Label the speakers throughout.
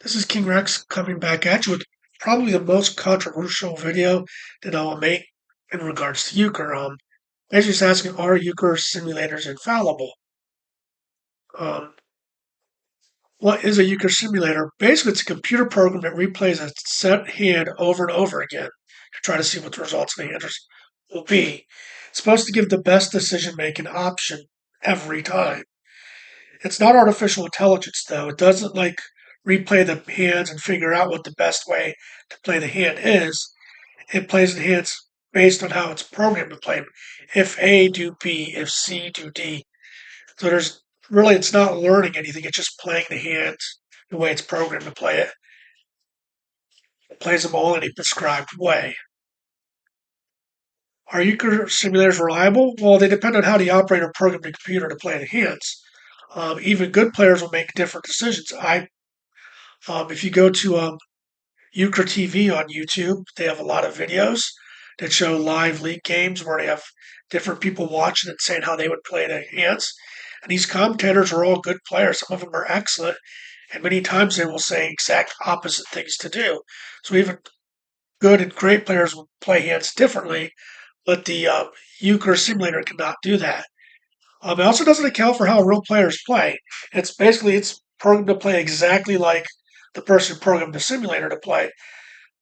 Speaker 1: This is King Rex coming back at you with probably the most controversial video that I will make in regards to Euchre. Basically just asking, are Euchre simulators infallible? Um, what is a Euchre simulator? Basically, it's a computer program that replays a set hand over and over again to try to see what the results of the hand will be. It's supposed to give the best decision-making option every time. It's not artificial intelligence, though. It doesn't replay the hands and figure out what the best way to play the hand is. It plays the hands based on how it's programmed to play them. If A, do B. If C, do D. So it's not learning anything. It's just playing the hands the way it's programmed to play it. It plays them all in a prescribed way. Are euchre simulators reliable? Well, they depend on how the operator programmed the computer to play the hands. Even good players will make different decisions. If you go to Euchre TV on YouTube, they have a lot of videos that show live league games where they have different people watching and saying how they would play the hands. And these commentators are all good players. Some of them are excellent, and many times they will say exact opposite things to do. So even good and great players will play hands differently, but the Euchre simulator cannot do that. It also doesn't account for how real players play. It's programmed to play exactly like the person programmed the simulator to play.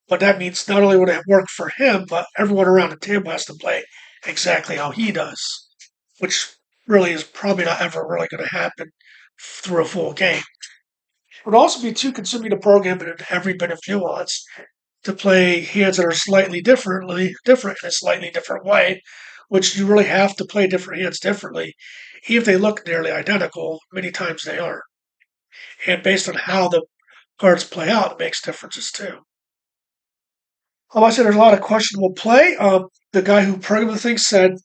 Speaker 1: But that means not only would it work for him, but everyone around the table has to play exactly how he does, which really is probably not ever really going to happen through a full game. It would also be too consuming to program in every bit of nuance to play hands that are different in a slightly different way, which you really have to play different hands differently. Even if they look nearly identical, many times they aren't. And based on how the cards play out, it makes differences too. I said there's a lot of questionable play. The guy who programmed the thing said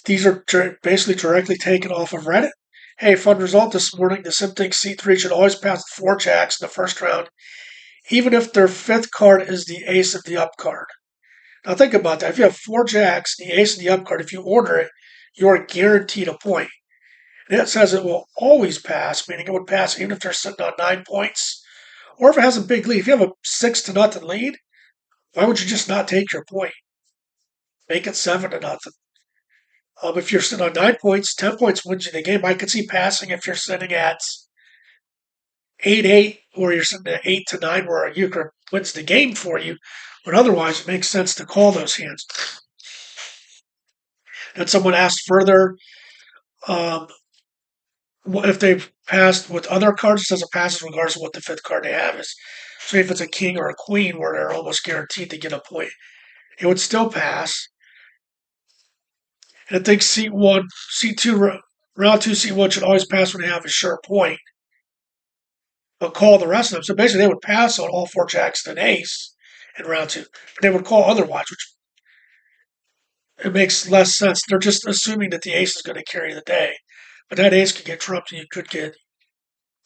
Speaker 1: these are basically directly taken off of Reddit. Hey, fun result this morning. The sim thinks C3 should always pass the 4 jacks in the first round, even if their fifth card is the ace of the up card. Now think about that. If you have 4 jacks, the ace of the up card, if you order it, you're guaranteed a point. And it says it will always pass, meaning it would pass even if they're sitting on 9 points. Or if it has a big lead. If you have a 6-0 lead, why would you just not take your point? Make it 7-0. If you're sitting on 9 points, 10 points wins you the game. I could see passing if you're sitting at 8-8, or you're sitting at 8-9, where a euchre wins the game for you. But otherwise, it makes sense to call those hands. And someone asked further, um, if they've passed with other cards, it doesn't pass regardless of what the fifth card they have is. So if it's a king or a queen where they're almost guaranteed to get a point, it would still pass. And I think round two, seat one should always pass when they have a sure point, but call the rest of them. So basically, they would pass on all 4 jacks to an ace in round two, but they would call otherwise, which it makes less sense. They're just assuming that the ace is going to carry the day, but that ace could get trumped, and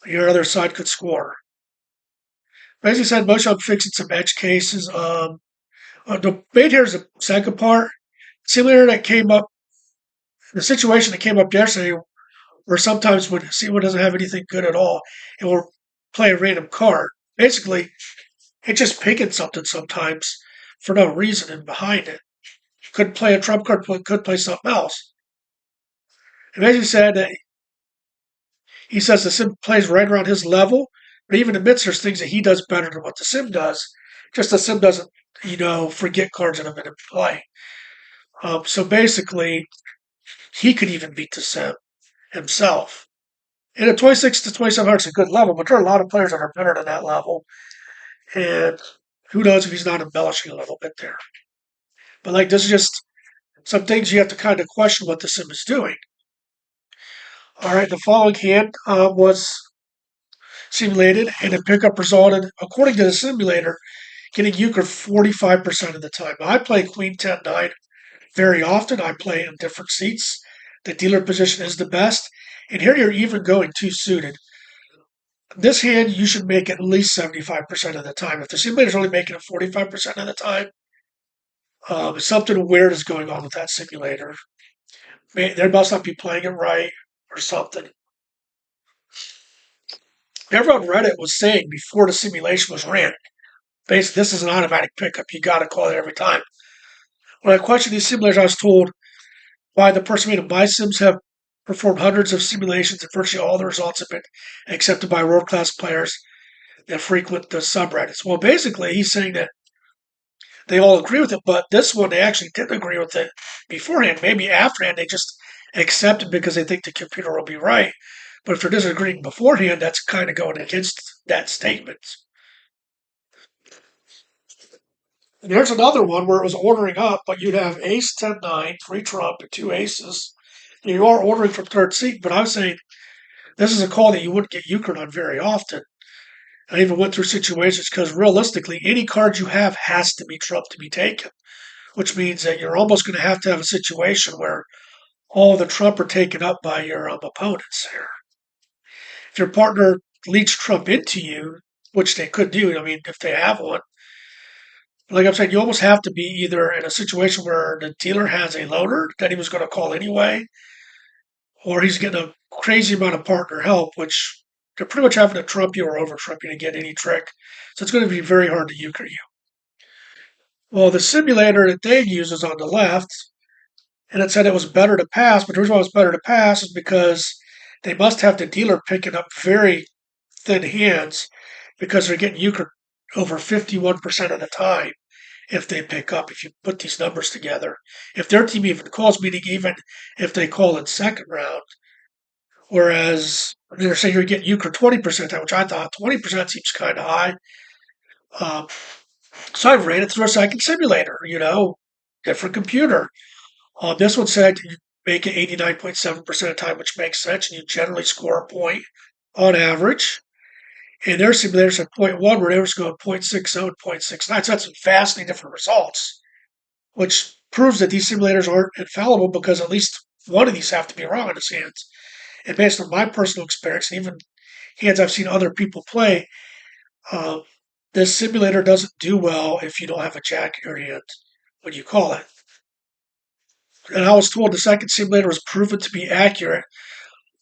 Speaker 1: your other side could score. But as you said, most I'm fixing some edge cases. The main here is the second part. Simulator that came up, the situation that came up yesterday, where sometimes when someone doesn't have anything good at all, it will play a random card. Basically, it's just picking something sometimes for no reason and behind it. Could play a trump card, could play something else. And as you said, he says the sim plays right around his level, but even admits there's things that he does better than what the sim does. Just the sim doesn't, forget cards in a minute play. So basically, he could even beat the sim himself. And a 26 to 27 is a good level, but there are a lot of players that are better than that level. And who knows if he's not embellishing a little bit there. But this is just some things you have to kind of question what the sim is doing. All right, the following hand was simulated, and the pickup resulted, according to the simulator, getting euchre 45% of the time. Now, I play queen 10-9 very often. I play in different seats. The dealer position is the best. And here you're even going two suited. This hand, you should make at least 75% of the time. If the simulator's only making it 45% of the time, something weird is going on with that simulator. They must not be playing it right or something. everyone on Reddit was saying before the simulation was ran, basically, this is an automatic pickup. You got to call it every time. When I questioned these simulators, I was told by the person made them, my sims have performed hundreds of simulations, and virtually all the results have been accepted by world-class players that frequent the subreddits. Well, basically, he's saying that they all agree with it, but this one they actually didn't agree with it beforehand. Maybe afterhand they just accept it because they think the computer will be right. But if they're disagreeing beforehand, that's kind of going against that statement. And there's another one where it was ordering up, but you'd have ace 10 9, 3 trump, and 2 aces. And you are ordering from third seat, but I'm saying this is a call that you wouldn't get Euchre on very often. I even went through situations because realistically, any card you have has to be trump to be taken, which means that you're almost going to have a situation where all the trump are taken up by your opponents here. If your partner leads trump into you, which they could do, I mean, if they have one, like I'm saying, you almost have to be either in a situation where the dealer has a loader that he was going to call anyway, or he's getting a crazy amount of partner help, which they're pretty much having to trump you or over trump you to get any trick. So it's going to be very hard to euchre you. Well, the simulator that they use is on the left, and it said it was better to pass, but the reason why it was better to pass is because they must have the dealer picking up very thin hands because they're getting euchre over 51% of the time if they pick up, if you put these numbers together. If their team even calls, meaning even if they call in second round, whereas they're saying you're getting euchre 20%, which I thought 20% seems kind of high. Um, so I ran it through a second simulator, different computer. This one said you make it 89.7% of the time, which makes sense, and you generally score a point on average. And their simulator said point 0.1, where they were going 0.60 and 0.69. So that's vastly different results, which proves that these simulators aren't infallible because at least one of these have to be wrong in his hands. And based on my personal experience, and even hands I've seen other people play, uh, this simulator doesn't do well if you don't have a jack in your hand when you call it. And I was told the second simulator was proven to be accurate,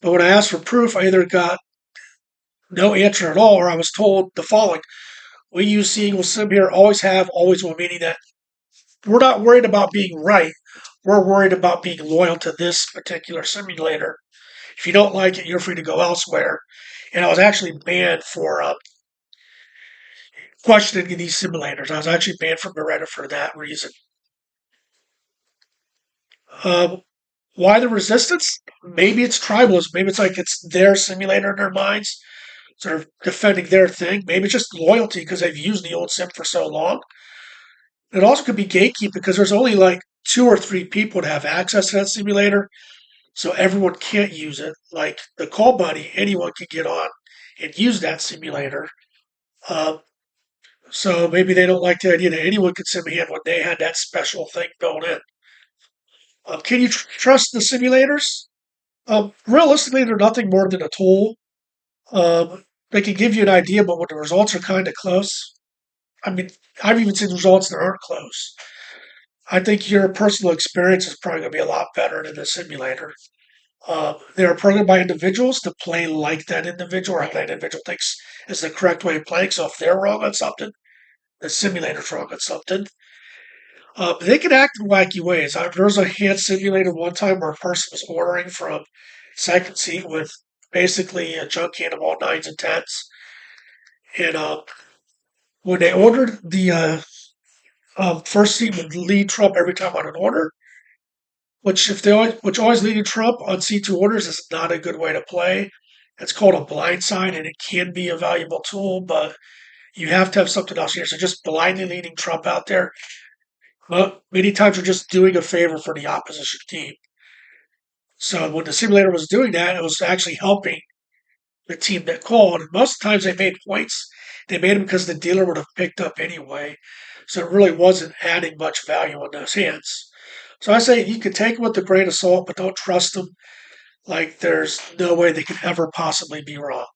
Speaker 1: but when I asked for proof, I either got no answer at all, or I was told the following: we use C equals sim here, always have, always will, meaning that we're not worried about being right. We're worried about being loyal to this particular simulator. If you don't like it, you're free to go elsewhere. And I was actually banned for questioning these simulators. I was actually banned from Beretta for that reason. Um, why the resistance? Maybe it's tribalism. Maybe it's like it's their simulator in their minds, sort of defending their thing. Maybe it's just loyalty because they've used the old sim for so long. It also could be gatekeep because there's only like 2 or 3 people that have access to that simulator, so everyone can't use it. Like the Call Buddy, anyone can get on and use that simulator. Um, so maybe they don't like the idea that anyone could sim in when they had that special thing built in. Can you trust the simulators? Realistically, they're nothing more than a tool. They can give you an idea, but when the results are kind of close, I mean, I've even seen results that aren't close. I think your personal experience is probably going to be a lot better than the simulator. They are programmed by individuals to play like that individual or how that individual thinks is the correct way of playing. So if they're wrong on something, the simulator's wrong on something. They can act in wacky ways. There was a hand simulator one time where a person was ordering from second seat with basically a junk hand of all nines and tens. And when they ordered, the first seat would lead Trump every time on an order, which always leading Trump on C2 orders is not a good way to play. It's called a blind side, and it can be a valuable tool, but you have to have something else here. So just blindly leading Trump out there, but many times you're just doing a favor for the opposition team. So when the simulator was doing that, it was actually helping the team that called. And most of the times they made points. They made them because the dealer would have picked up anyway. So it really wasn't adding much value in those hands. So I say you can take them with a grain of salt, but don't trust them like there's no way they could ever possibly be wrong.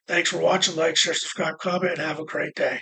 Speaker 1: Thanks for watching. Like, share, subscribe, comment, and have a great day.